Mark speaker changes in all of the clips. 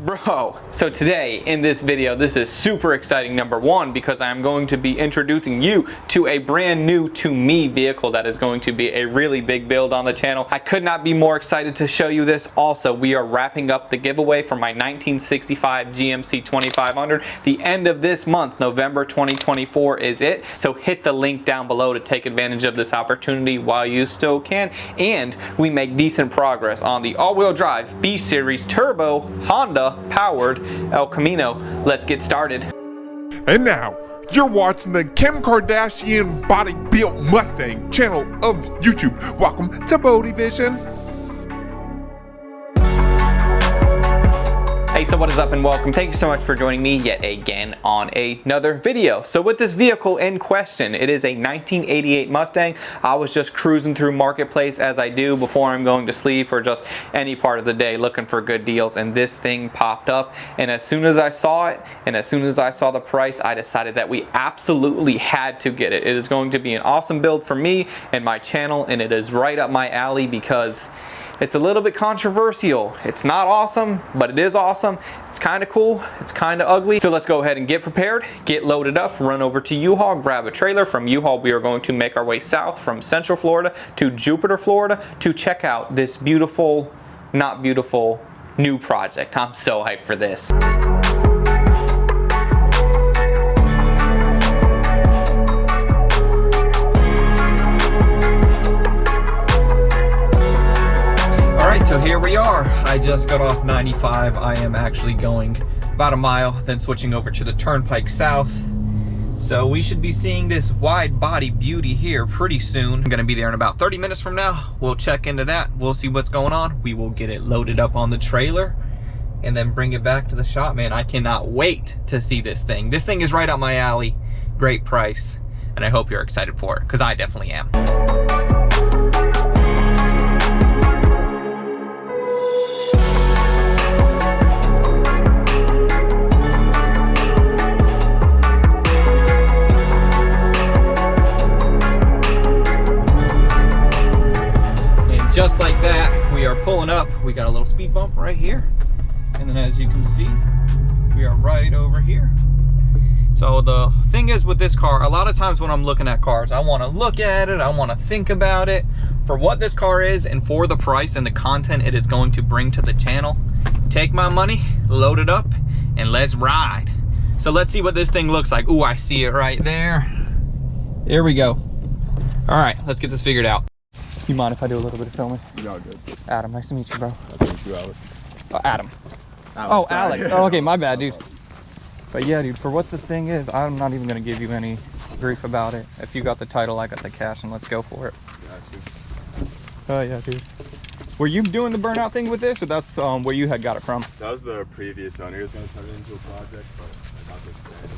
Speaker 1: Bro, so today in this video, this is super exciting, number one, because I'm going to be introducing you to a brand new to me vehicle that is going to be a really big build on the channel. I could not be more excited to show you this. Also, we are wrapping up the giveaway for my 1965 GMC 2500. The end of this month, November 2024 is it. So hit the link down below to take advantage of this opportunity while you still can. And we make decent progress on the all-wheel drive B-Series Turbo Honda powered El Camino. Let's get started.
Speaker 2: And now, you're watching the Kim Kardashian Body Built Mustang channel of YouTube. Welcome to BodeVision.
Speaker 1: Hey, so what is up and welcome. Thank you so much for joining me yet again on another video. So with this vehicle in question, it is a 1988 Mustang. I was just cruising through Marketplace as I do before I'm going to sleep or just any part of the day looking for good deals, and this thing popped up. And as soon as I saw it and as soon as I saw the price, I decided that we absolutely had to get it. It is going to be an awesome build for me and my channel, and it is right up my alley because it's a little bit controversial. It's not awesome, but it is awesome. It's kind of cool. It's kind of ugly. So let's go ahead and get prepared, get loaded up, run over to U-Haul, grab a trailer. From U-Haul, we are going to make our way south from Central Florida to Jupiter, Florida to check out this beautiful, not beautiful, new project. I'm so hyped for this. So here we are. I just got off 95. I am actually going about a mile, then switching over to the Turnpike South. So we should be seeing this wide body beauty here pretty soon. I'm gonna be there in about 30 minutes from now. We'll check into that. We'll see what's going on. We will get it loaded up on the trailer and then bring it back to the shop. Man, I cannot wait to see this thing. This thing is right up my alley. Great price. And I hope you're excited for it, because I definitely am. Just like that, we are pulling up. We got a little speed bump right here. And then as you can see, we are right over here. So the thing is with this car, a lot of times when I'm looking at cars, I want to look at it, I want to think about it. For what this car is and for the price and the content it is going to bring to the channel, take my money, load it up, and let's ride. So let's see what this thing looks like. Ooh, I see it right there. There we go. All right, let's get this figured out. You mind if I do a little bit of filming?
Speaker 2: You're all good.
Speaker 1: Adam, nice to meet you, bro.
Speaker 2: Nice to meet you, Alex.
Speaker 1: Adam.
Speaker 2: Alex,
Speaker 1: oh, Alex. Oh, okay, my bad, dude. But yeah, dude, for what the thing is, I'm not even gonna give you any grief about it. If you got the title, I got the cash, and let's go for it.
Speaker 2: Got you.
Speaker 1: Oh yeah, dude. Were you doing the burnout thing with this, or that's where you had got it from?
Speaker 3: That was the previous owner. He was going to turn it into a project, but I got this thing.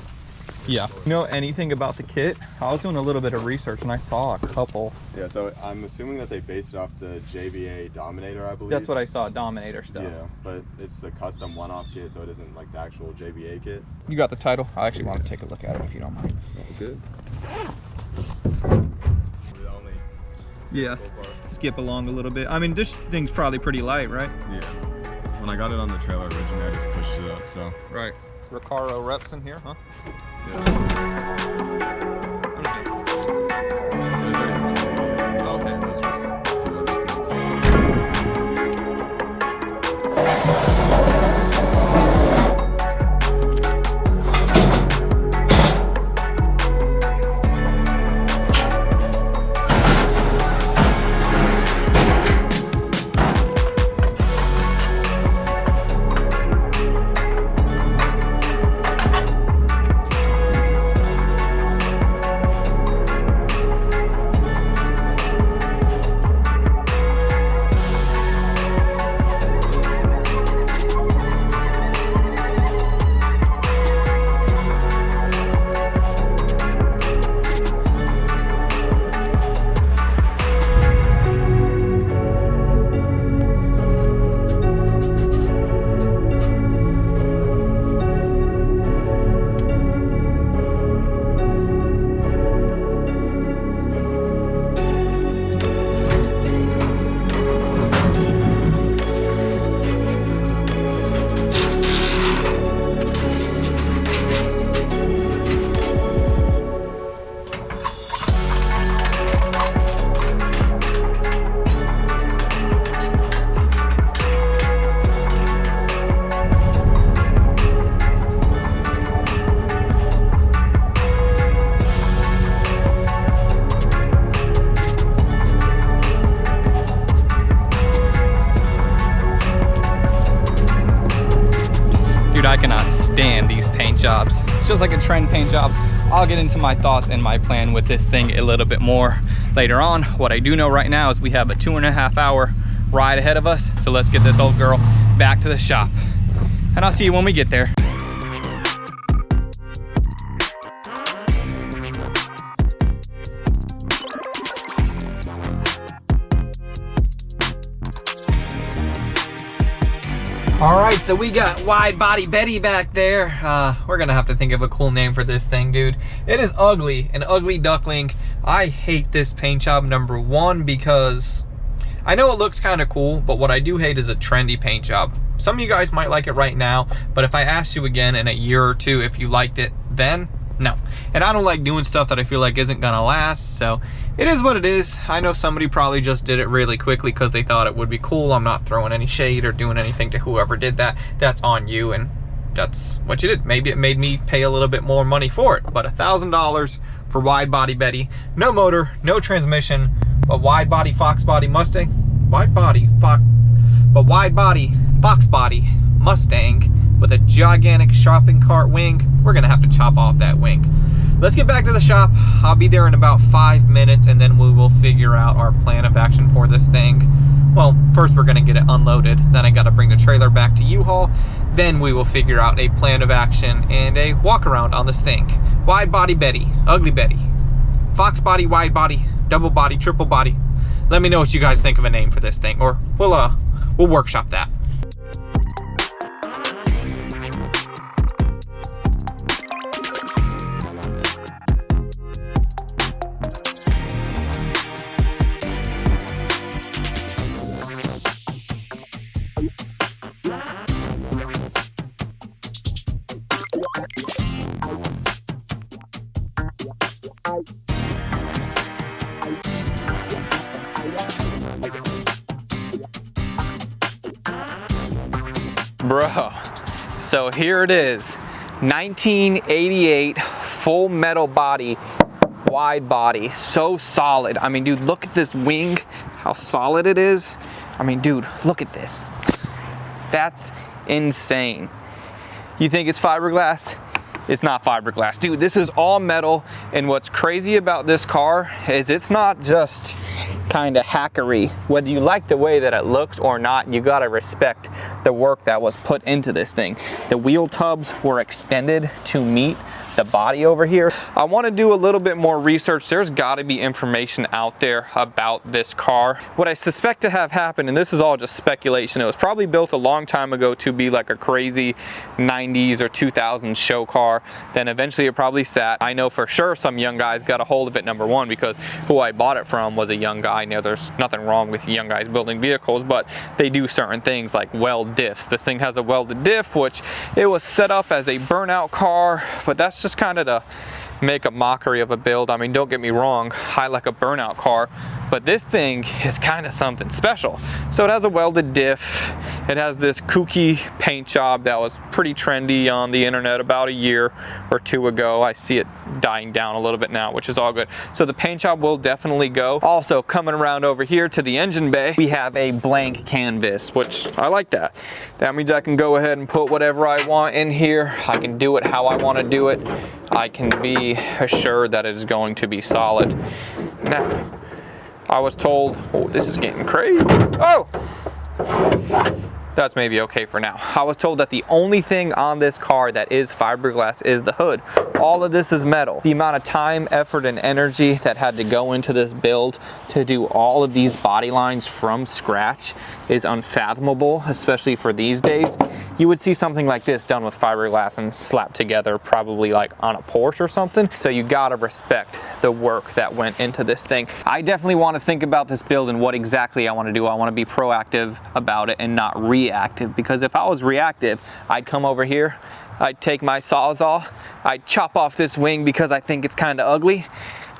Speaker 1: Yeah. You know anything about the kit? I was doing a little bit of research and I saw a couple.
Speaker 3: Yeah, so I'm assuming that they based it off the JBA Dominator, I believe.
Speaker 1: That's what I saw, Dominator stuff.
Speaker 3: Yeah, but it's a custom one-off kit, so it isn't like the actual JBA kit.
Speaker 1: You got the title? I actually want to take a look at it if you don't mind.
Speaker 3: Oh, good.
Speaker 1: Yeah, skip along a little bit. I mean, this thing's probably pretty light, right?
Speaker 3: Yeah. When I got it on the trailer originally, I just pushed it up, so.
Speaker 1: Right. Recaro reps in here, huh?
Speaker 3: Yeah.
Speaker 1: Dude, I cannot stand these paint jobs. It's just like a trend paint job. I'll get into my thoughts and my plan with this thing a little bit more later on. What I do know right now is we have a 2.5 hour ride ahead of us. So let's get this old girl back to the shop. And I'll see you when we get there. All right, so we got Widebody Betty back there. We're gonna have to think of a cool name for this thing, dude. It is ugly, an ugly duckling. I hate this paint job, number one, because I know it looks kind of cool, but what I do hate is a trendy paint job. Some of you guys might like it right now, but if I asked you again in a year or two if you liked it then, no. And I don't like doing stuff that I feel like isn't gonna last, so it is what it is. I know somebody probably just did it really quickly because they thought it would be cool. I'm not throwing any shade or doing anything to whoever did that. That's on you, and that's what you did. Maybe it made me pay a little bit more money for it, but $1,000 for Widebody Betty. No motor, no transmission, a wide body Fox Body Mustang. Widebody Fox Body Mustang with a gigantic shopping cart wing. We're gonna have to chop off that wing. Let's get back to the shop. I'll be there in about 5 minutes, and then we will figure out our plan of action for this thing. Well, first we're gonna get it unloaded, then I gotta bring the trailer back to U-Haul, then we will figure out a plan of action and a walk around on this thing. Widebody Betty, Ugly Betty, Fox Body, Wide Body, Double Body, Triple Body. Let me know what you guys think of a name for this thing, or we'll workshop that. Bro, so here it is, 1988 full metal body, wide body, so solid. I mean, dude, look at this wing, how solid it is. I mean, dude, look at this. That's insane. You think it's fiberglass? It's not fiberglass. Dude, this is all metal, and what's crazy about this car is it's not just kind of hackery. Whether you like the way that it looks or not, you gotta respect the work that was put into this thing. The wheel tubs were extended to meet the body over here. I want to do a little bit more research. There's got to be information out there about this car. What I suspect to have happened, and this is all just speculation, it was probably built a long time ago to be like a crazy 90s or 2000s show car. Then eventually it probably sat. I know for sure some young guys got a hold of it, number one, because who I bought it from was a young guy. Now there's nothing wrong with young guys building vehicles, but they do certain things like weld diffs. This thing has a welded diff, which it was set up as a burnout car, but that's just kind of to make a mockery of a build. I mean, don't get me wrong, I like a burnout car, but this thing is kind of something special. So it has a welded diff. It has this kooky paint job that was pretty trendy on the internet about a year or two ago. I see it dying down a little bit now, which is all good. So the paint job will definitely go. Also, coming around over here to the engine bay, we have a blank canvas, which I like that. That means I can go ahead and put whatever I want in here. I can do it how I want to do it. I can be assured that it is going to be solid. Now, I was told, oh, this is getting crazy. Oh! That's maybe okay for now. I was told that the only thing on this car that is fiberglass is the hood. All of this is metal. The amount of time, effort, and energy that had to go into this build to do all of these body lines from scratch is unfathomable, especially for these days. You would see something like this done with fiberglass and slapped together, probably like on a Porsche or something. So you gotta respect the work that went into this thing. I definitely want to think about this build and what exactly I want to do. I want to be proactive about it and not reactive, because if I was reactive, I'd come over here, I'd take my Sawzall, I'd chop off this wing because I think it's kind of ugly.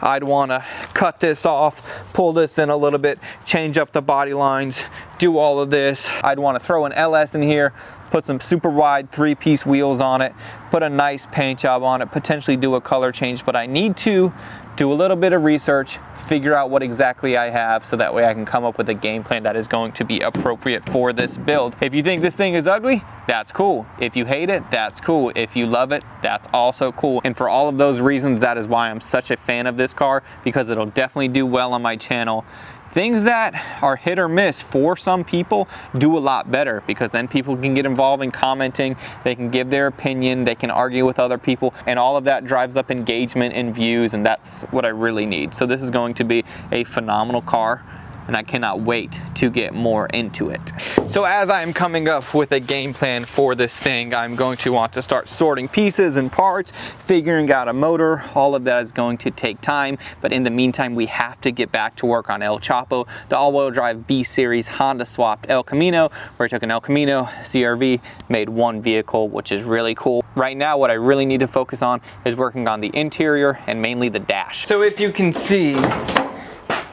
Speaker 1: I'd want to cut this off, pull this in a little bit, change up the body lines, do all of this. I'd want to throw an LS in here, put some super wide 3-piece wheels on it, put a nice paint job on it, potentially do a color change, but I need to do a little bit of research, figure out what exactly I have, so that way I can come up with a game plan that is going to be appropriate for this build. If you think this thing is ugly, that's cool. If you hate it, that's cool. If you love it, that's also cool. And for all of those reasons, that is why I'm such a fan of this car, because it'll definitely do well on my channel. Things that are hit or miss for some people do a lot better, because then people can get involved in commenting, they can give their opinion, they can argue with other people, and all of that drives up engagement and views, and that's what I really need. So this is going to be a phenomenal car, and I cannot wait to get more into it. So as I'm coming up with a game plan for this thing, I'm going to want to start sorting pieces and parts, figuring out a motor. All of that is going to take time, but in the meantime, we have to get back to work on El Chapo, the all-wheel drive B-Series Honda swapped El Camino, where I took an El Camino CRV, made one vehicle, which is really cool. Right now, what I really need to focus on is working on the interior and mainly the dash. So if you can see,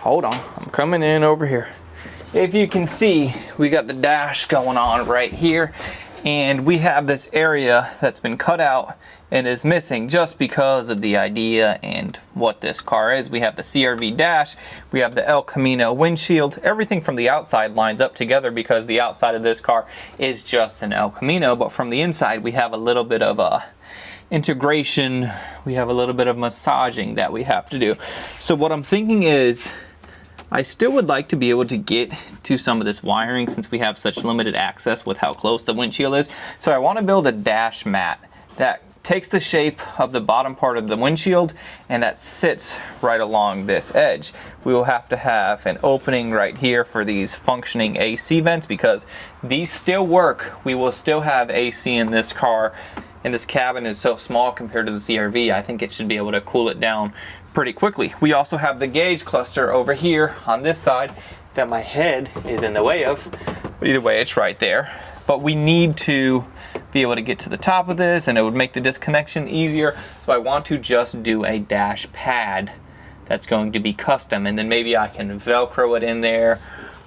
Speaker 1: hold on, I'm coming in over here. If you can see, we got the dash going on right here, and we have this area that's been cut out and is missing just because of the idea and what this car is. We have the CRV dash, we have the El Camino windshield, everything from the outside lines up together because the outside of this car is just an El Camino, but from the inside we have a little bit of a integration, we have a little bit of massaging that we have to do. So what I'm thinking is, I still would like to be able to get to some of this wiring since we have such limited access with how close the windshield is. So I want to build a dash mat that takes the shape of the bottom part of the windshield and that sits right along this edge. We will have to have an opening right here for these functioning AC vents because these still work. We will still have AC in this car, and this cabin is so small compared to the CRV. I think it should be able to cool it down pretty quickly. We also have the gauge cluster over here on this side that my head is in the way of, but either way it's right there. But we need to be able to get to the top of this, and it would make the disconnection easier. So I want to just do a dash pad that's going to be custom, and then maybe I can Velcro it in there,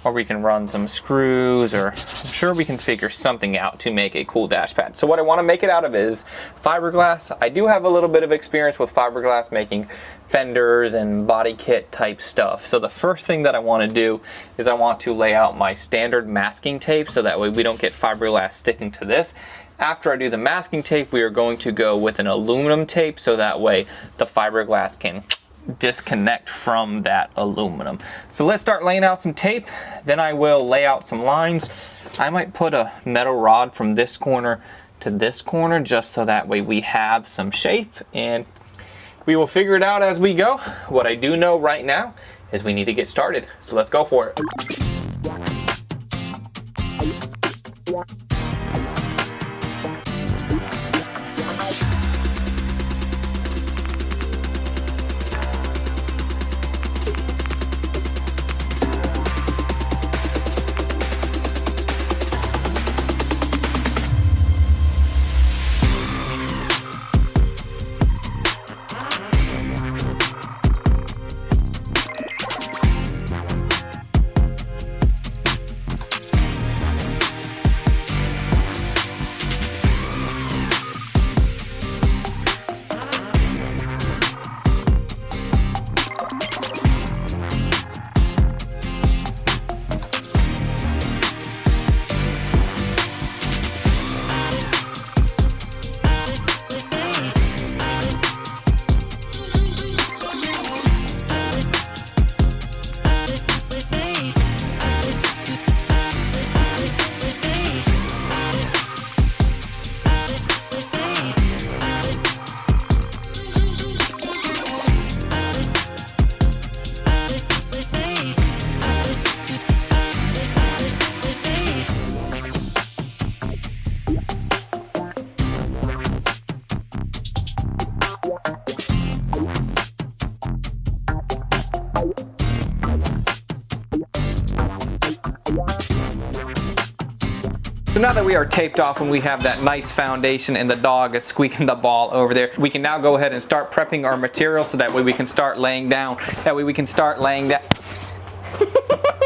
Speaker 1: or we can run some screws, or I'm sure we can figure something out to make a cool dash pad. So what I want to make it out of is fiberglass. I do have a little bit of experience with fiberglass making fenders and body kit type stuff. So the first thing that I want to do is I want to lay out my standard masking tape so that way we don't get fiberglass sticking to this. After I do the masking tape, we are going to go with an aluminum tape so that way the fiberglass can disconnect from that aluminum. So let's start laying out some tape, then I will lay out some lines. I might put a metal rod from this corner to this corner just so that way we have some shape, and we will figure it out as we go. What I do know right now is we need to get started, so let's go for it. So now that we are taped off and we have that nice foundation and the dog is squeaking the ball over there, we can now go ahead and start prepping our material so that way we can start laying down. That way we can start laying down.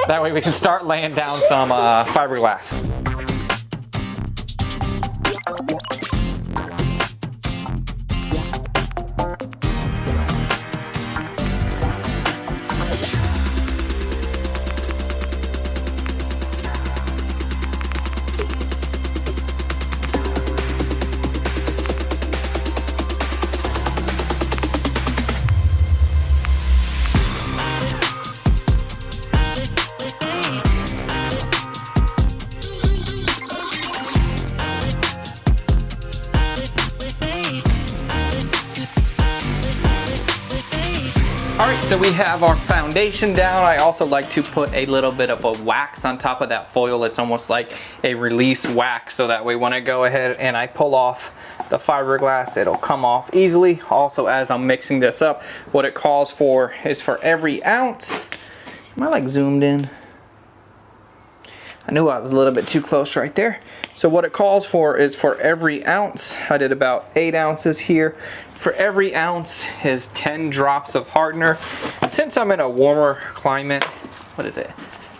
Speaker 1: That way we can start laying down some fiberglass. Alright, so we have our foundation down. I also like to put a little bit of a wax on top of that foil. It's almost like a release wax, so that way when I go ahead and I pull off the fiberglass, it'll come off easily. Also, as I'm mixing this up, what it calls for is for every ounce. Am I like zoomed in? I knew I was a little bit too close right there. So what it calls for is for every ounce, I did about 8 ounces here. For every ounce is 10 drops of hardener. Since I'm in a warmer climate, what is it?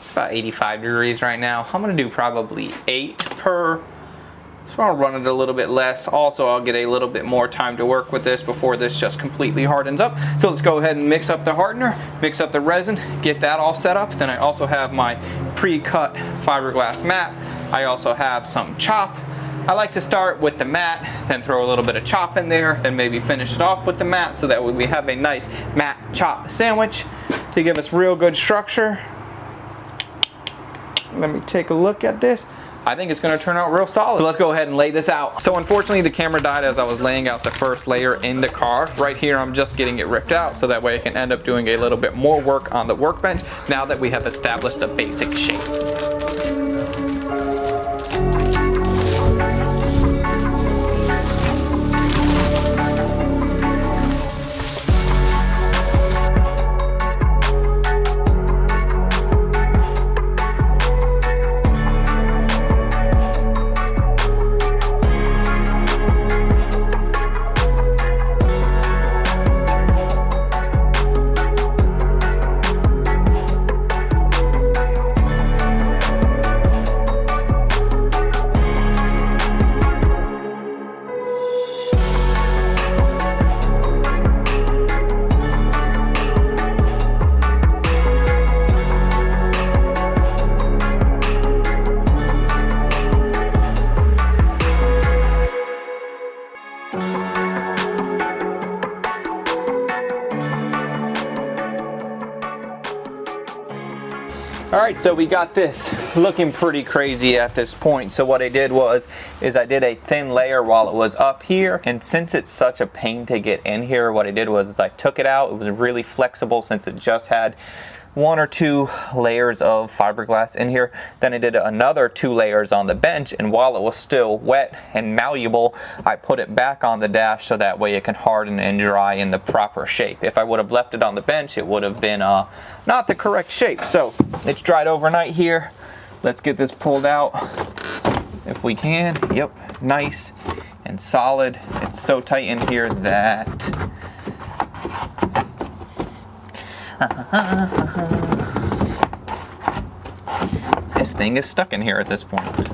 Speaker 1: It's about 85 degrees right now. I'm gonna do probably 8 per. So I'll run it a little bit less. Also, I'll get a little bit more time to work with this before this just completely hardens up. So let's go ahead and mix up the hardener, mix up the resin, get that all set up. Then I also have my pre-cut fiberglass mat. I also have some chop. I like to start with the mat, then throw a little bit of chop in there, then maybe finish it off with the mat, so that way we have a nice mat chop sandwich to give us real good structure. Let me take a look at this. I think it's gonna turn out real solid. So let's go ahead and lay this out. So unfortunately the camera died as I was laying out the first layer in the car. Right here I'm just getting it ripped out, so that way I can end up doing a little bit more work on the workbench now that we have established a basic shape. Alright, so we got this looking pretty crazy at this point. So what I did is I did a thin layer while it was up here, and since it's such a pain to get in here, what I did was I took it out. It was really flexible since it just had 1 or 2 layers of fiberglass in here. Then I did another 2 layers on the bench, and while it was still wet and malleable, I put it back on the dash so that way it can harden and dry in the proper shape. If I would have left it on the bench, it would have been not the correct shape. So it's dried overnight here. Let's get this pulled out if we can. Yep, nice and solid. It's so tight in here that this thing is stuck in here at this point.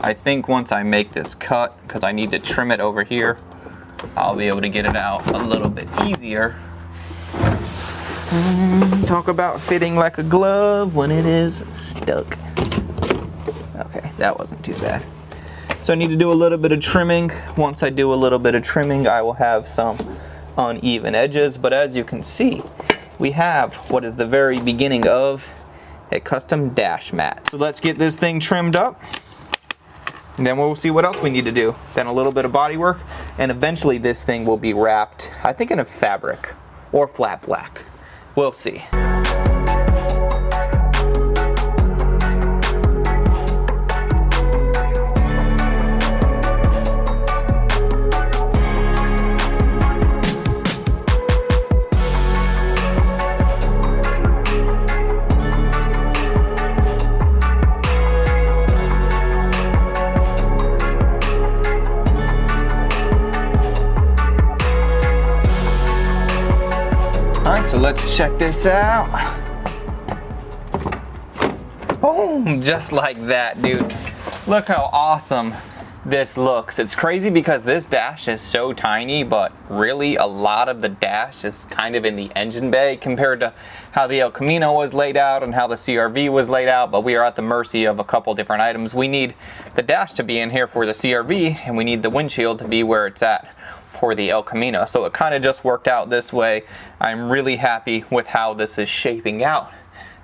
Speaker 1: I think once I make this cut, because I need to trim it over here, I'll be able to get it out a little bit easier. Talk about fitting like a glove when it is stuck. Okay, that wasn't too bad. So I need to do a little bit of trimming. Once I do a little bit of trimming, I will have some uneven edges, but as you can see, we have what is the very beginning of a custom dash mat. So let's get this thing trimmed up, and then we'll see what else we need to do. Then a little bit of body work, and eventually this thing will be wrapped, I think, in a fabric or flat black. We'll see. Alright, so let's check this out. Boom! Just like that, dude. Look how awesome this looks. It's crazy because this dash is so tiny, but really a lot of the dash is kind of in the engine bay compared to how the El Camino was laid out and how the CRV was laid out, but we are at the mercy of a couple different items. We need the dash to be in here for the CRV, and we need the windshield to be where it's at for the El Camino. So it kind of just worked out this way. I'm really happy with how this is shaping out.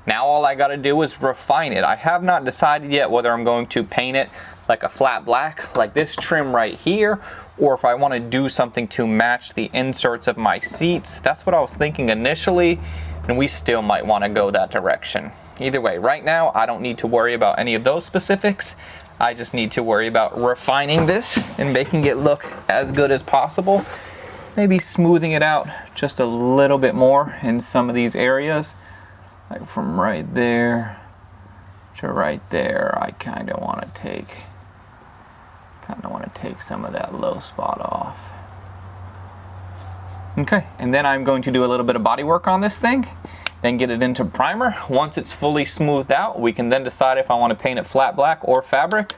Speaker 1: Now all I got to do is refine it. I have not decided yet whether I'm going to paint it like a flat black, like this trim right here, or if I want to do something to match the inserts of my seats. That's what I was thinking initially, and we still might want to go that direction. Either way, right now I don't need to worry about any of those specifics. I just need to worry about refining this and making it look as good as possible. Maybe smoothing it out just a little bit more in some of these areas. Like from right there to right there, I kind of want to take some of that low spot off. Okay, and then I'm going to do a little bit of body work on this thing, then get it into primer. Once it's fully smoothed out, we can then decide if I want to paint it flat black or fabric.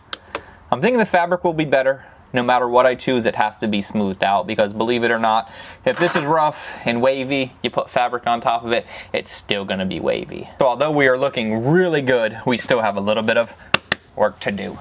Speaker 1: I'm thinking the fabric will be better. No matter what I choose, it has to be smoothed out, because believe it or not, if this is rough and wavy, you put fabric on top of it, it's still gonna be wavy. So although we are looking really good, we still have a little bit of work to do.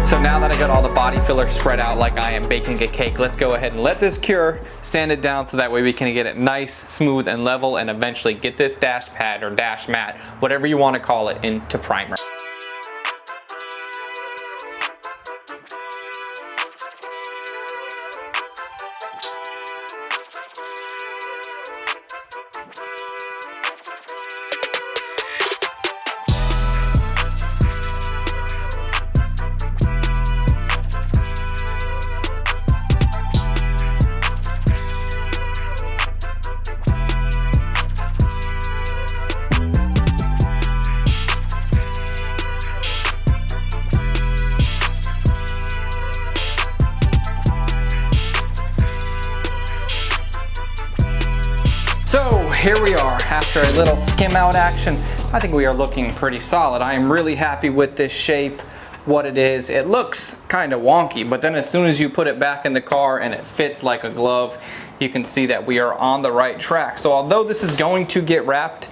Speaker 1: So now that I got all the body filler spread out like I am baking a cake, let's go ahead and let this cure, sand it down so that way we can get it nice, smooth, and level, and eventually get this dash pad or dash mat, whatever you want to call it, into primer. So here we are, after a little skim out action. I think we are looking pretty solid. I am really happy with this shape, what it is. It looks kind of wonky, but then as soon as you put it back in the car and it fits like a glove, you can see that we are on the right track. So although this is going to get wrapped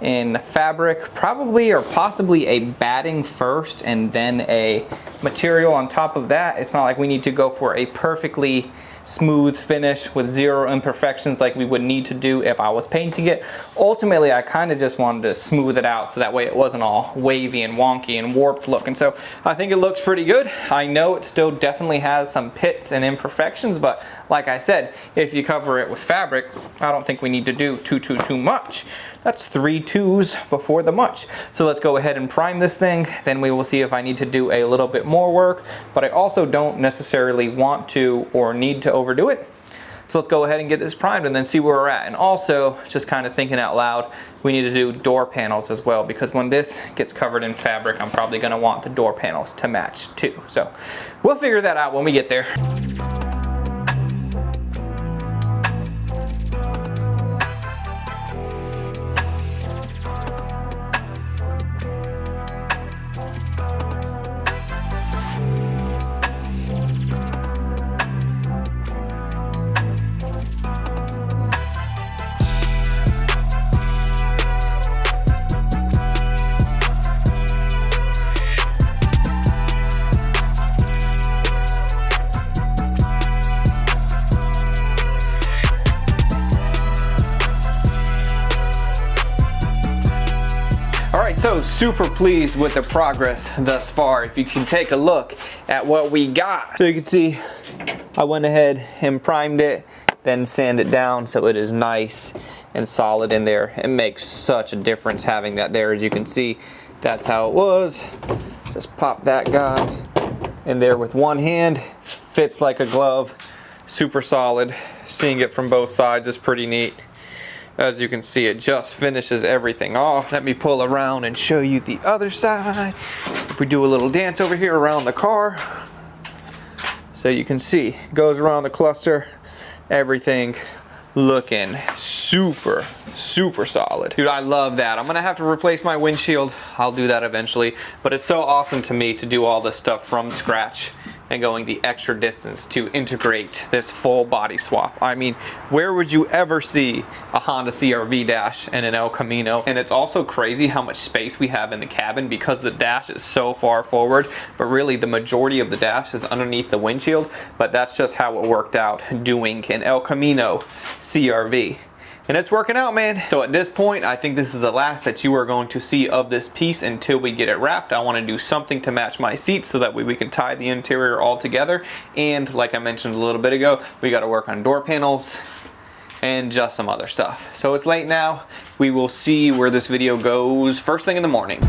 Speaker 1: in fabric, probably or possibly a batting first and then a material on top of that, it's not like we need to go for a perfectly smooth finish with zero imperfections like we would need to do if I was painting it. Ultimately, I kind of just wanted to smooth it out so that way it wasn't all wavy and wonky and warped looking. So I think it looks pretty good. I know it still definitely has some pits and imperfections, but like I said, if you cover it with fabric, I don't think we need to do too much. That's 3 2s before the much. So let's go ahead and prime this thing. Then we will see if I need to do a little bit more work, but I also don't necessarily want to or need to overdo it. So let's go ahead and get this primed and then see where we're at. And also, just kind of thinking out loud, we need to do door panels as well, because when this gets covered in fabric, I'm probably gonna want the door panels to match too. So we'll figure that out when we get there. So super pleased with the progress thus far. If you can take a look at what we got. So you can see I went ahead and primed it, then sand it down so it is nice and solid in there. It makes such a difference having that there. As you can see, that's how it was. Just pop that guy in there with one hand. Fits like a glove, super solid. Seeing it from both sides is pretty neat. As you can see, it just finishes everything off. Let me pull around and show you the other side. If we do a little dance over here around the car, so you can see, goes around the cluster, everything looking super solid. Dude, I love that. I'm gonna have to replace my windshield. I'll do that eventually, but it's so awesome to me to do all this stuff from scratch and going the extra distance to integrate this full body swap. I mean, where would you ever see a Honda CR-V dash and an El Camino? And it's also crazy how much space we have in the cabin because the dash is so far forward, but really the majority of the dash is underneath the windshield, but that's just how it worked out doing an El Camino CR-V. And it's working out, man. So at this point, I think this is the last that you are going to see of this piece until we get it wrapped. I want to do something to match my seats so that way we can tie the interior all together. And like I mentioned a little bit ago, we got to work on door panels and just some other stuff. So it's late now. We will see where this video goes first thing in the morning.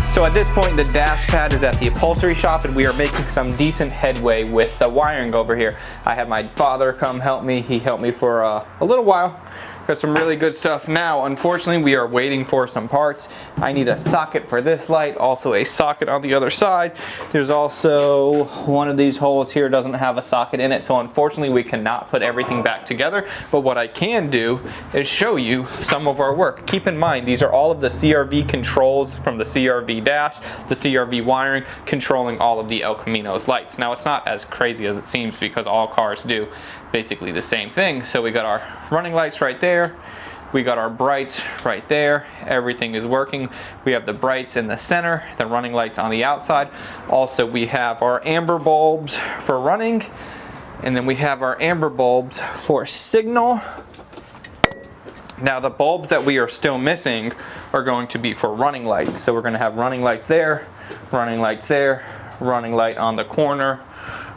Speaker 1: So at this point, the dash pad is at the upholstery shop and we are making some decent headway with the wiring over here. I had my father come help me. He helped me for a little while. Got some really good stuff. Now, unfortunately, we are waiting for some parts. I need a socket for this light, also a socket on the other side. There's also one of these holes here doesn't have a socket in it, so unfortunately we cannot put everything back together. But what I can do is show you some of our work. Keep in mind, these are all of the CR-V controls from the CR-V dash, the CR-V wiring, controlling all of the El Camino's lights. Now, it's not as crazy as it seems because all cars do basically the same thing. So we got our running lights right there. We got our brights right there. Everything is working. We have the brights in the center, the running lights on the outside. Also, we have our amber bulbs for running, and then we have our amber bulbs for signal. Now, the bulbs that we are still missing are going to be for running lights. So we're going to have running lights there, running lights there, running light on the corner,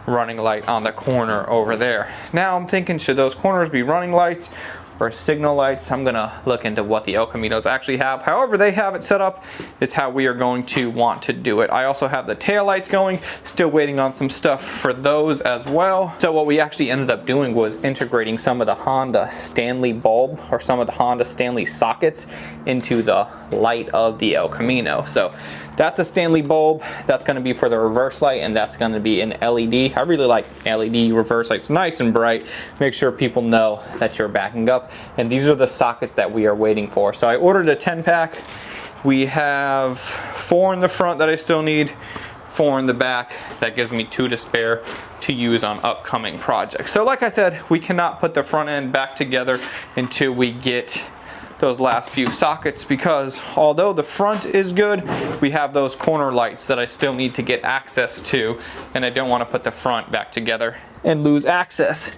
Speaker 1: running light on the corner over there. Now I'm thinking, should those corners be running lights or signal lights? I'm gonna look into what the El Caminos actually have. However they have it set up is how we are going to want to do it. I also have the tail lights going, still waiting on some stuff for those as well. So what we actually ended up doing was integrating some of the Honda Stanley bulb or some of the Honda Stanley sockets into the light of the El Camino. So that's a Stanley bulb. That's going to be for the reverse light, and that's going to be an LED. I really like LED reverse lights, nice and bright. Make sure people know that you're backing up. And these are the sockets that we are waiting for. So I ordered a 10-pack. We have 4 in the front that I still need, 4 in the back. That gives me 2 to spare to use on upcoming projects. So like I said, we cannot put the front end back together until we get those last few sockets, because although the front is good, we have those corner lights that I still need to get access to, and I don't want to put the front back together and lose access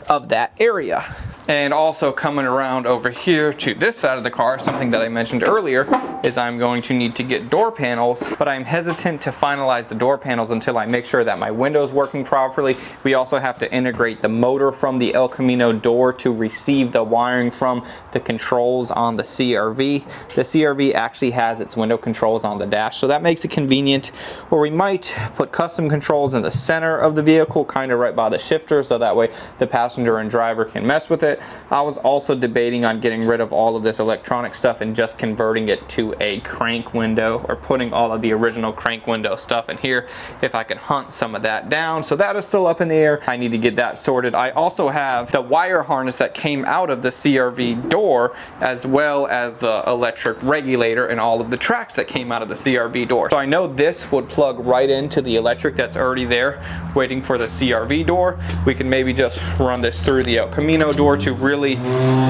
Speaker 1: of that area. And also coming around over here to this side of the car, something that I mentioned earlier is I'm going to need to get door panels, but I'm hesitant to finalize the door panels until I make sure that my window's working properly. We also have to integrate the motor from the El Camino door to receive the wiring from the controls on the CR-V. The CR-V actually has its window controls on the dash, so that makes it convenient. Or we might put custom controls in the center of the vehicle, kind of right by the shifter, so that way the passenger and driver can mess with it. I was also debating on getting rid of all of this electronic stuff and just converting it to a crank window, or putting all of the original crank window stuff in here if I could hunt some of that down. So that is still up in the air. I need to get that sorted. I also have the wire harness that came out of the CR-V door, as well as the electric regulator and all of the tracks that came out of the CR-V door. So I know this would plug right into the electric that's already there waiting for the CR-V door. We can maybe just run this through the El Camino door to really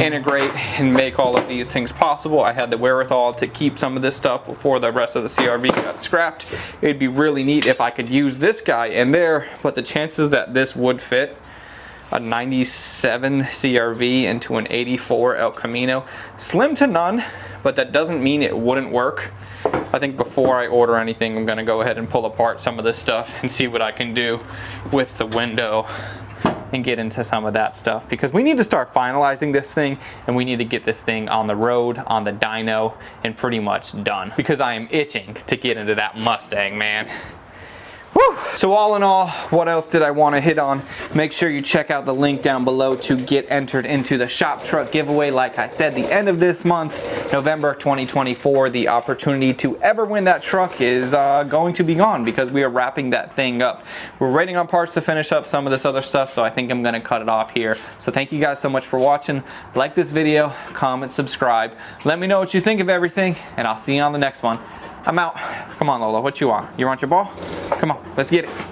Speaker 1: integrate and make all of these things possible. I had the wherewithal to keep some of this stuff before the rest of the CRV got scrapped. It'd be really neat if I could use this guy in there, but the chances that this would fit a 97 CRV into an 84 El Camino, slim to none, but that doesn't mean it wouldn't work. I think before I order anything, I'm gonna go ahead and pull apart some of this stuff and see what I can do with the window and get into some of that stuff, because we need to start finalizing this thing and we need to get this thing on the road, on the dyno, and pretty much done, because I am itching to get into that Mustang, man. Whew. So all in all, what else did I want to hit on? Make sure you check out the link down below to get entered into the shop truck giveaway. Like I said, the end of this month, November 2024, the opportunity to ever win that truck is going to be gone, because we are wrapping that thing up. We're waiting on parts to finish up some of this other stuff, so I think I'm going to cut it off here. So thank you guys so much for watching. Like this video, comment, subscribe. Let me know what you think of everything, and I'll see you on the next one. I'm out. Come on, Lola, what you want? You want your ball? Come on, let's get it.